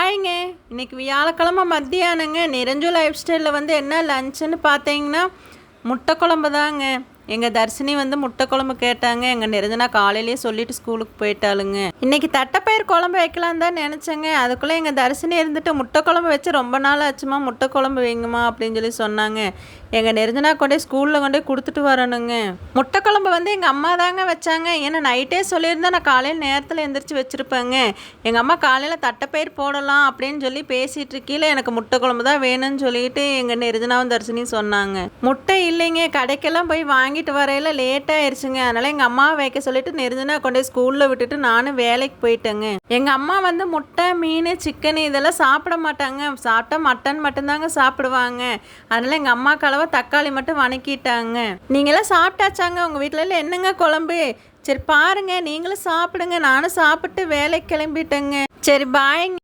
ஹாய்ங்க. இன்னைக்கு வியாழக்கிழமை மத்தியானங்க. நிறைஞ்சு லைஃப் ஸ்டைலில் வந்து என்ன லஞ்சுன்னு பார்த்தீங்கன்னா முட்டை குழம்பு தாங்க. எங்கள் தர்ஷினி வந்து முட்டை குழம்பு கேட்டாங்க. எங்கள் நிரஞ்சனா காலையிலேயே சொல்லிட்டு ஸ்கூலுக்கு போயிட்டாளுங்க. இன்றைக்கி தட்டைப்பயிர் குழம்பு வைக்கலாம் தான் நினச்சேங்க. அதுக்குள்ளே எங்கள் தர்ஷினி இருந்துட்டு முட்டை குழம்பு வச்சு ரொம்ப நாள் ஆச்சுமா, முட்டை குழம்பு வைங்கம்மா அப்படின்னு சொல்லி சொன்னாங்க. எங்கள் நிரஞ்சனா கொண்டே ஸ்கூலில் கொண்டே கொடுத்துட்டு வரணுங்க. முட்டை குழம்பு வந்து எங்கள் அம்மா தாங்க வச்சாங்க. ஏன்னா நைட்டே சொல்லியிருந்தா நான் காலையில் நேரத்தில் எந்திரிச்சு வச்சுருப்பேங்க. எங்கள் அம்மா காலையில் தட்டைப்பயிர் போடலாம் அப்படின்னு சொல்லி பேசிகிட்டு இருக்கையில் எனக்கு முட்டை குழம்பு தான் வேணும்னு சொல்லிட்டு எங்கள் நிரஞ்சனாவும் தர்ஷினியும் சொன்னாங்க. முட்டை இல்லைங்க, கடைக்கெல்லாம் போய் வாங்கிட்டு வரையில லேட்டாகிடுச்சுங்க. அதனால் எங்கள் அம்மாவை வைக்க சொல்லிட்டு நிரஞ்சனா கொண்டே ஸ்கூலில் விட்டுட்டு நானும் வேலைக்கு போயிட்டேங்க. எங்கள் அம்மா வந்து முட்டை, மீன், சிக்கன் இதெல்லாம் சாப்பிட மாட்டாங்க. சாப்பிட்டா மட்டன் மட்டும்தாங்க சாப்பிடுவாங்க. அதனால் எங்கள் அம்மா கலவை தக்காளி மட்டும் வணக்கிட்டாங்க. நீங்களாம் சாப்பிட்டாச்சாங்க? உங்கள் வீட்டில என்னங்க குழம்பு? சரி பாருங்க, நீங்களும் சாப்பிடுங்க. நானும் சாப்பிட்டு வேலைக்கு கிளம்பிட்டேங்க. சரி பாய்ங்க.